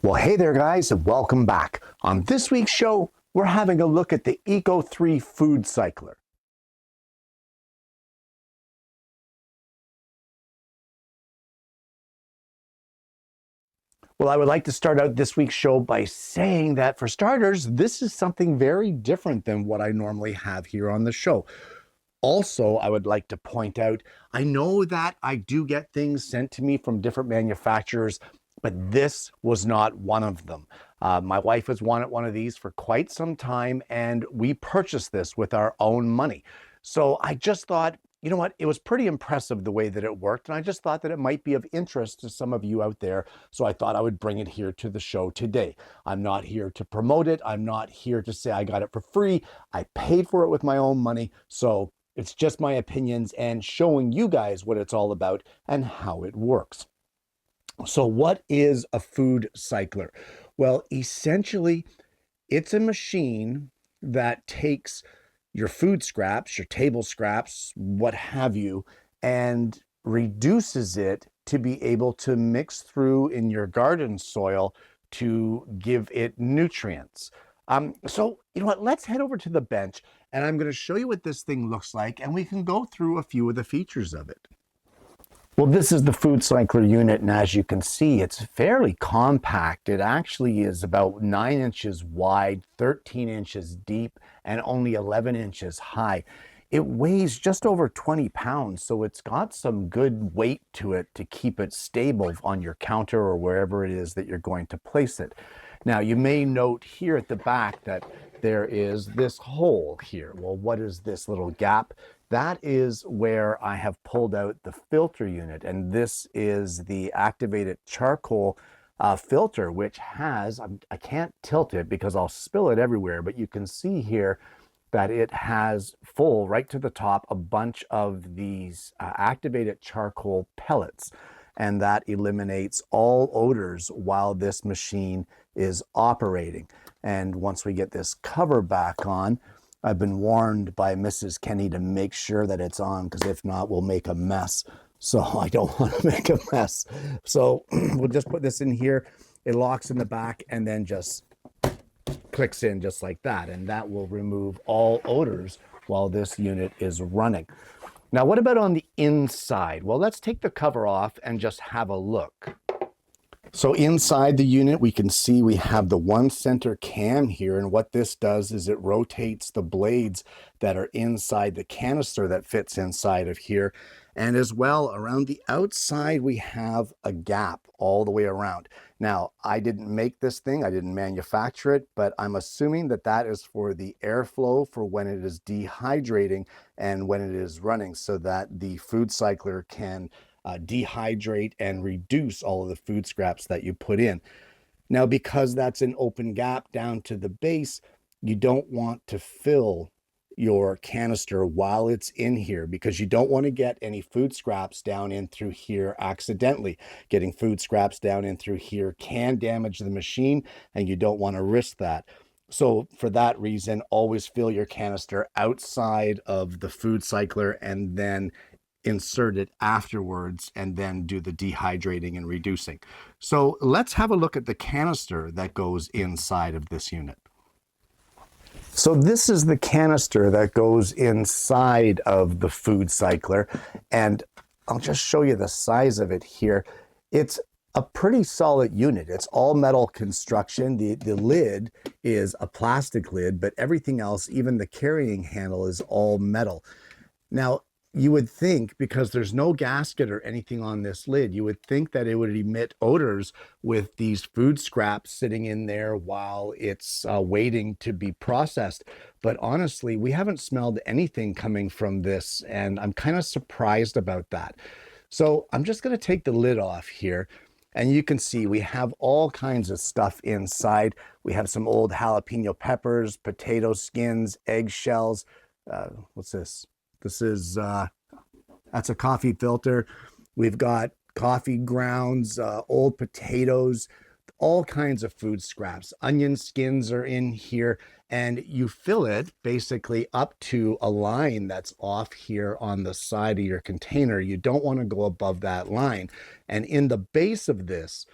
Well, hey there, guys, and welcome back. On this week's show, we're having a look at the Eco 3 Foodcycler. Well, I would like to start out this week's show by saying that, for starters, this is something very different than what I normally have here on the show. Also, I would like to point out, I know that I do get things sent to me from different manufacturers, but this was not one of them. My wife has wanted one of these for quite some time, and we purchased this with our own money. So I just thought, you know what, it was pretty impressive the way that it worked, and I just thought that it might be of interest to some of you out there, so I thought I would bring it here to the show today. I'm not here to promote it. I'm not here to say I got it for free. I paid for it with my own money, so it's just my opinions and showing you guys what it's all about and how it works. So what is a Foodcycler? Well, essentially, it's a machine that takes your food scraps, your table scraps, what have you, and reduces it to be able to mix through in your garden soil to give it nutrients. So you know what, let's head over to the bench and I'm going to show you what this thing looks like, and we can go through a few of the features of it. Well, this is the Foodcycler unit, and as you can see, it's fairly compact. It actually is about 9 inches wide, 13 inches deep, and only 11 inches high. It weighs just over 20 pounds, so it's got some good weight to it to keep it stable on your counter or wherever it is that you're going to place it. Now, you may note here at the back that there is this hole here. Well, what is this little gap? That is where I have pulled out the filter unit, and this is the activated charcoal filter, which has, I can't tilt it because I'll spill it everywhere, but you can see here that it has full right to the top a bunch of these activated charcoal pellets, and that eliminates all odors while this machine is operating. And once we get this cover back on, I've been warned by Mrs. Kenny to make sure that it's on, because if not, we'll make a mess. So I don't want to make a mess. So we'll just put this in here. It locks in the back and then just clicks in just like that. And that will remove all odors while this unit is running. Now, what about on the inside? Well, let's take the cover off and just have a look. So inside the unit, we can see we have the one center cam here, and what this does is it rotates the blades that are inside the canister that fits inside of here. And as well, around the outside, we have a gap all the way around. Now, I didn't make this thing, I didn't manufacture it, but I'm assuming that that is for the airflow for when it is dehydrating and when it is running, so that the Foodcycler can dehydrate and reduce all of the food scraps that you put in. Now, because that's an open gap down to the base, you don't want to fill your canister while it's in here, because you don't want to get any food scraps down in through here accidentally. Getting food scraps down in through here can damage the machine, and you don't want to risk that. So for that reason, always fill your canister outside of the Foodcycler and then insert it afterwards, and then do the dehydrating and reducing. So let's have a look at the canister that goes inside of this unit. So this is the canister that goes inside of the Foodcycler, and I'll just show you the size of it here. It's a pretty solid unit. It's all metal construction. The lid is a plastic lid, but everything else, even the carrying handle, is all metal. Now, you would think, because there's no gasket or anything on this lid, you would think that it would emit odors with these food scraps sitting in there while it's waiting to be processed. But honestly, we haven't smelled anything coming from this, and I'm kind of surprised about that. So I'm just going to take the lid off here, and you can see we have all kinds of stuff inside. We have some old jalapeno peppers, potato skins, eggshells. What's this? This is, that's a coffee filter. We've got coffee grounds, old potatoes, all kinds of food scraps. Onion skins are in here, and you fill it basically up to a line that's off here on the side of your container. You don't want to go above that line. And in the base of this,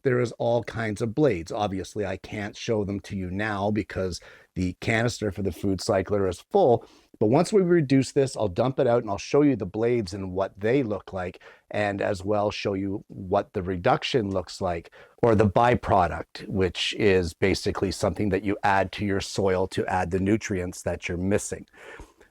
there is all kinds of blades. Obviously, I can't show them to you now because the canister for the Foodcycler is full. But once we reduce this, I'll dump it out and I'll show you the blades and what they look like, and as well show you what the reduction looks like, or the byproduct, which is basically something that you add to your soil to add the nutrients that you're missing.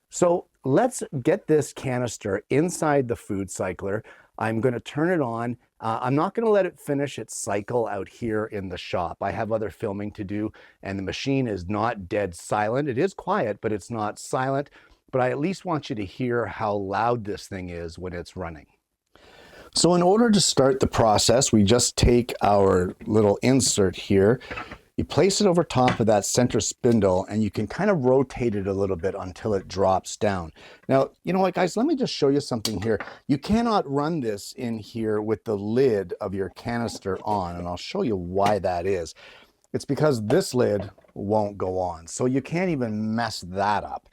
So let's get this canister inside the Foodcycler. I'm going to turn it on. I'm not going to let it finish its cycle out here in the shop. I have other filming to do, and the machine is not dead silent. It is quiet, but it's not silent. But I at least want you to hear how loud this thing is when it's running. So in order to start the process, we just take our little insert here. You place it over top of that center spindle, and you can kind of rotate it a little bit until it drops down. Now, you know what, guys, let me just show you something here. You cannot run this in here with the lid of your canister on, and I'll show you why that is. It's because this lid won't go on, so you can't even mess that up.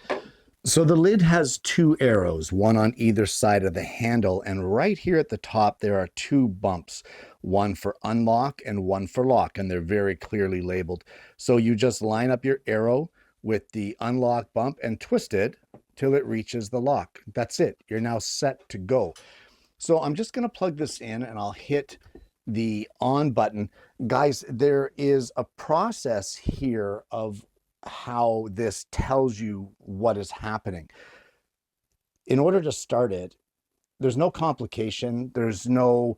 So the lid has two arrows, one on either side of the handle, and right here at the top there are two bumps, one for unlock and one for lock, and they're very clearly labeled. So you just line up your arrow with the unlock bump and twist it till it reaches the lock. That's it. You're now set to go. So I'm just going to plug this in and I'll hit the on button. Guys, there is a process here of how this tells you what is happening. In order to start it, there's no complication. There's no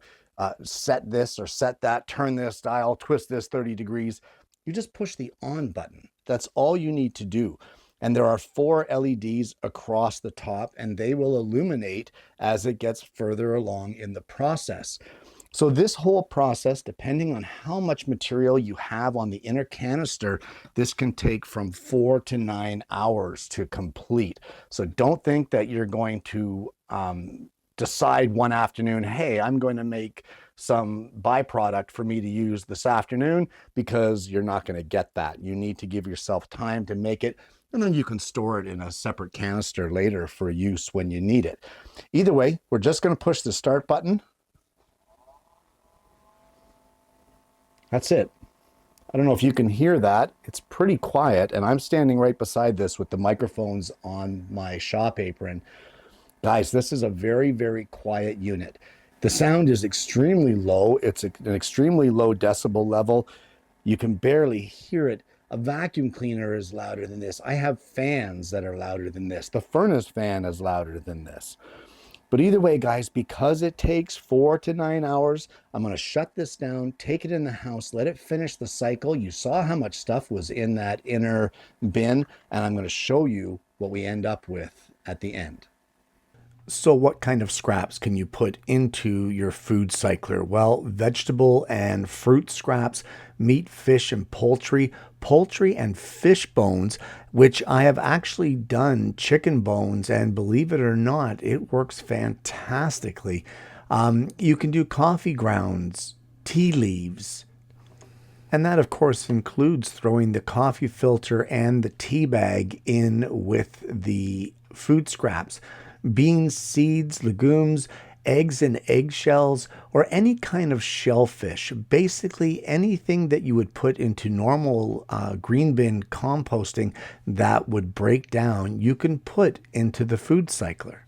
set this or set that, turn this dial, twist this 30 degrees. You just push the on button. That's all you need to do. And there are 4 LEDs across the top, and they will illuminate as it gets further along in the process. So this whole process, depending on how much material you have on the inner canister, this can take from 4 to 9 hours to complete. So don't think that you're going to decide one afternoon, hey, I'm going to make some byproduct for me to use this afternoon, because you're not going to get that. You need to give yourself time to make it, and then you can store it in a separate canister later for use when you need it. Either way, we're just going to push the start button. That's it. I don't know if you can hear that. It's pretty quiet, and I'm standing right beside this with the microphones on my shop apron. Guys, this is a very, very quiet unit. The sound is extremely low. It's an extremely low decibel level. You can barely hear it. A vacuum cleaner is louder than this. I have fans that are louder than this. The furnace fan is louder than this. But either way, guys, because it takes 4 to 9 hours, I'm going to shut this down, take it in the house, let it finish the cycle. You saw how much stuff was in that inner bin, and I'm going to show you what we end up with at the end. So what kind of scraps can you put into your Foodcycler? Well, vegetable and fruit scraps, meat, fish, and poultry and fish bones, which I have actually done chicken bones, and believe it or not, it works fantastically. You can do coffee grounds, tea leaves, and that, of course, includes throwing the coffee filter and the tea bag in with the food scraps. Beans, seeds, legumes, eggs and eggshells, or any kind of shellfish. Basically anything that you would put into normal green bin composting that would break down, you can put into the Foodcycler.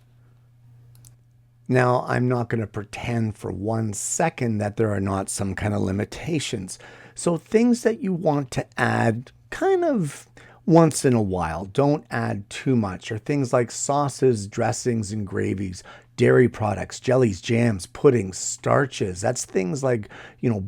Now, I'm not going to pretend for 1 second that there are not some kind of limitations. So things that you want to add kind of once in a while, don't add too much, or things like sauces, dressings, and gravies, dairy products, jellies, jams, puddings, starches. That's things like,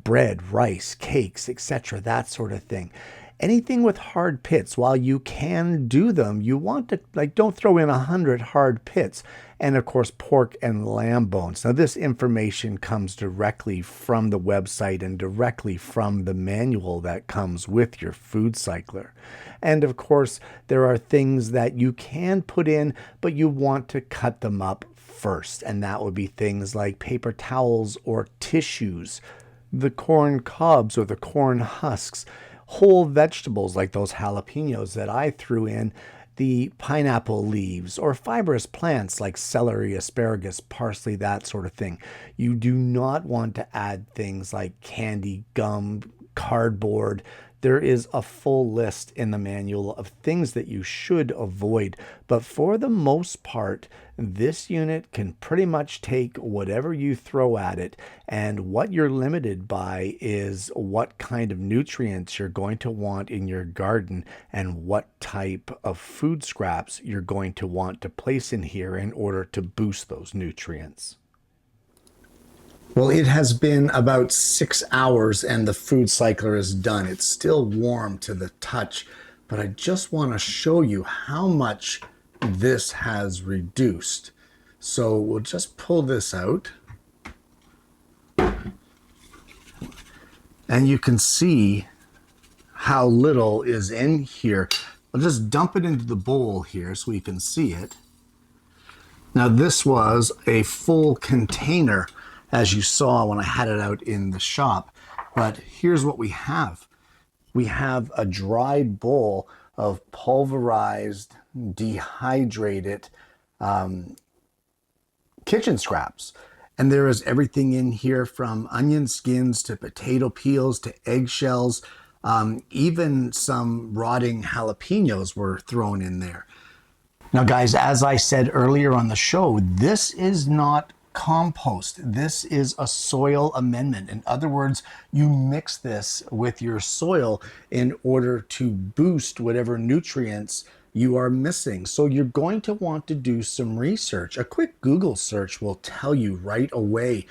bread, rice, cakes, etc., that sort of thing. Anything with hard pits, while you can do them, you want to, don't throw in 100 hard pits. And of course, pork and lamb bones. Now, this information comes directly from the website and directly from the manual that comes with your Foodcycler. And of course, there are things that you can put in, but you want to cut them up first. And that would be things like paper towels or tissues, the corn cobs or the corn husks, whole vegetables like those jalapenos that I threw in. the pineapple leaves or fibrous plants like celery, asparagus, parsley, that sort of thing. You do not want to add things like candy, gum, cardboard. There is a full list in the manual of things that you should avoid, but for the most part, this unit can pretty much take whatever you throw at it, and what you're limited by is what kind of nutrients you're going to want in your garden and what type of food scraps you're going to want to place in here in order to boost those nutrients. Well, it has been about 6 hours and the food cycler is done. It's still warm to the touch, but I just want to show you how much this has reduced. So we'll just pull this out. And you can see how little is in here. I'll just dump it into the bowl here so you can see it. Now this was a full container, as you saw when I had it out in the shop. But here's what we have. We have a dried bowl of pulverized, dehydrated kitchen scraps. And there is everything in here from onion skins to potato peels to eggshells. Even some rotting jalapenos were thrown in there. Now, guys, as I said earlier on the show, this is not compost. This is a soil amendment. In other words, you mix this with your soil in order to boost whatever nutrients you are missing. So you're going to want to do some research. A quick Google search will tell you right away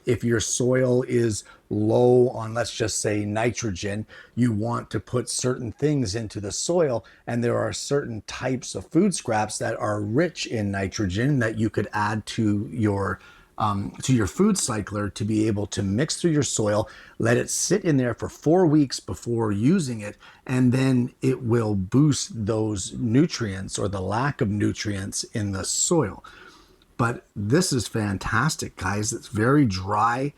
if your soil is low on, let's just say, nitrogen, you want to put certain things into the soil, and there are certain types of food scraps that are rich in nitrogen that you could add to your food cycler to be able to mix through your soil, let it sit in there for 4 weeks before using it, and then it will boost those nutrients or the lack of nutrients in the soil. But this is fantastic, guys. It's very dry.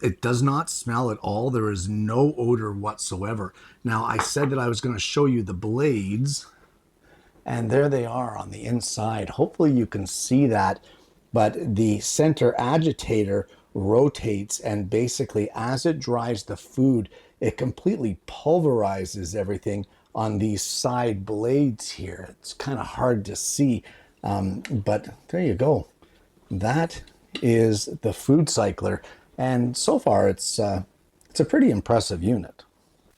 It does not smell at all. There is no odor whatsoever. Now, I said that I was going to show you the blades, and there they are on the inside. Hopefully you can see that, but the center agitator rotates, and basically as it dries the food, it completely pulverizes everything on these side blades here. It's kind of hard to see, but there you go. That is the food cycler, and so far it's a pretty impressive unit.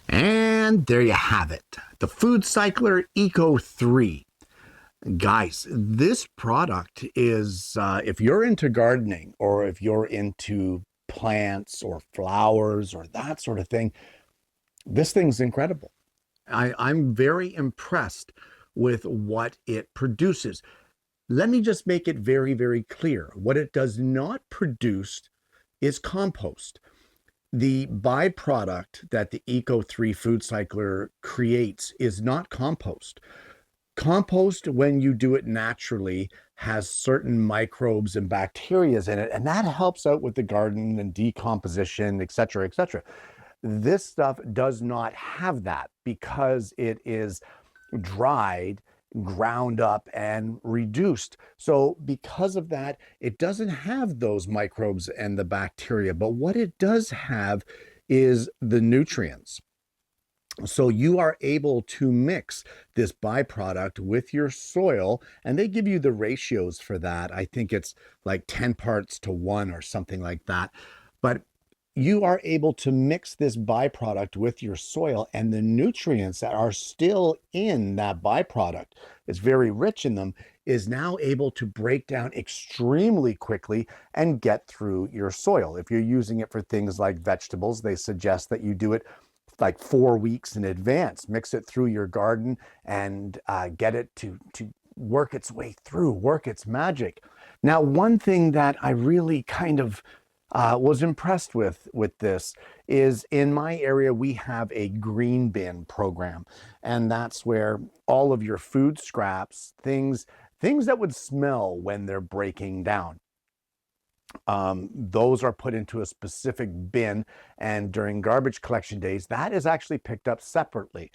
And there you have it, the Foodcycler Eco 3. Guys, this product is, if you're into gardening or if you're into plants or flowers or that sort of thing, this thing's incredible. I'm very impressed with what it produces. Let me just make it very, very clear. What it does not produce is compost. The byproduct that the Eco 3 Food Cycler creates is not compost. Compost, when you do it naturally, has certain microbes and bacteria in it, and that helps out with the garden and decomposition, etc., etc. This stuff does not have that because it is dried, ground up, and reduced. So because of that, it doesn't have those microbes and the bacteria, but what it does have is the nutrients. So you are able to mix this byproduct with your soil, and they give you the ratios for that. I think it's like 10 parts to 1 or something like that. But you are able to mix this byproduct with your soil, and the nutrients that are still in that byproduct, it's very rich in them, is now able to break down extremely quickly and get through your soil. If you're using it for things like vegetables, they suggest that you do it like 4 weeks in advance. Mix it through your garden and get it to work its way through, work its magic. Now, one thing that I really kind of was impressed with this is, in my area, we have a green bin program, and that's where all of your food scraps, things that would smell when they're breaking down, those are put into a specific bin, and during garbage collection days, that is actually picked up separately.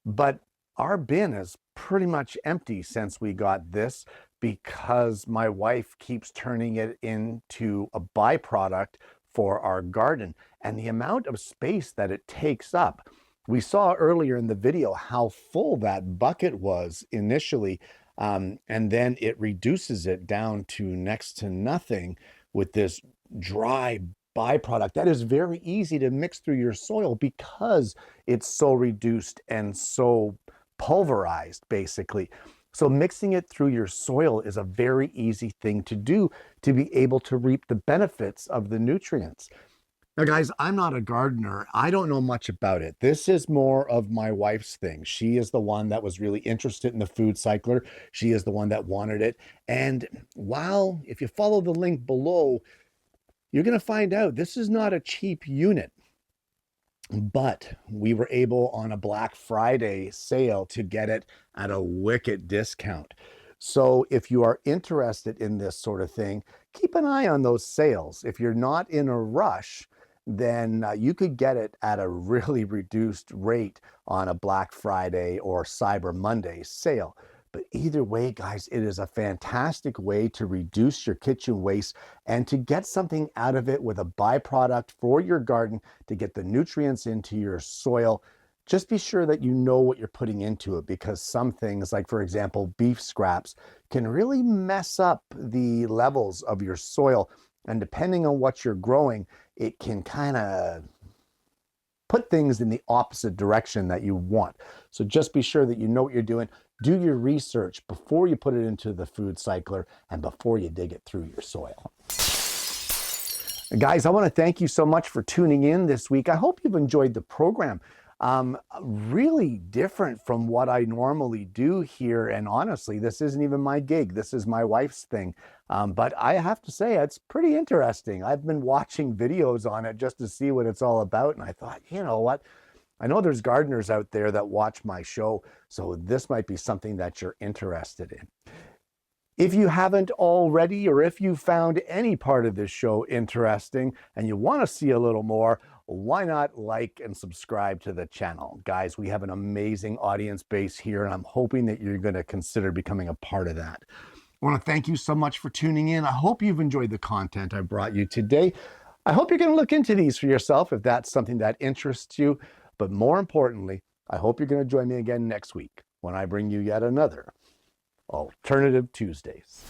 But our bin is pretty much empty since we got this, because my wife keeps turning it into a byproduct for our garden. And the amount of space that it takes up, we saw earlier in the video how full that bucket was initially, and then it reduces it down to next to nothing with this dry byproduct that is very easy to mix through your soil because it's so reduced and so pulverized, basically. So mixing it through your soil is a very easy thing to do to be able to reap the benefits of the nutrients. Now, guys, I'm not a gardener. I don't know much about it. This is more of my wife's thing. She is the one that was really interested in the Foodcycler. She is the one that wanted it. And while, if you follow the link below, you're going to find out this is not a cheap unit. But we were able on a Black Friday sale to get it at a wicked discount. So if you are interested in this sort of thing, keep an eye on those sales. If you're not in a rush, then you could get it at a really reduced rate on a Black Friday or Cyber Monday sale. But either way, guys, it is a fantastic way to reduce your kitchen waste and to get something out of it with a byproduct for your garden to get the nutrients into your soil. Just be sure that you know what you're putting into it, because some things, like for example, beef scraps, can really mess up the levels of your soil. And depending on what you're growing, it can kind of put things in the opposite direction that you want. So just be sure that you know what you're doing. Do your research before you put it into the Foodcycler and before you dig it through your soil. Guys, I want to thank you so much for tuning in this week. I hope you've enjoyed the program. Really different from what I normally do here. And honestly, this isn't even my gig. This is my wife's thing. But I have to say, it's pretty interesting. I've been watching videos on it just to see what it's all about. And I thought, you know what? I know there's gardeners out there that watch my show, so this might be something that you're interested in. If you haven't already, or if you found any part of this show interesting and you want to see a little more, why not like and subscribe to the channel? Guys, we have an amazing audience base here, and I'm hoping that you're going to consider becoming a part of that. I want to thank you so much for tuning in. I hope you've enjoyed the content I brought you today. I hope you're going to look into these for yourself if that's something that interests you. But more importantly, I hope you're going to join me again next week when I bring you yet another Alternative Tuesdays.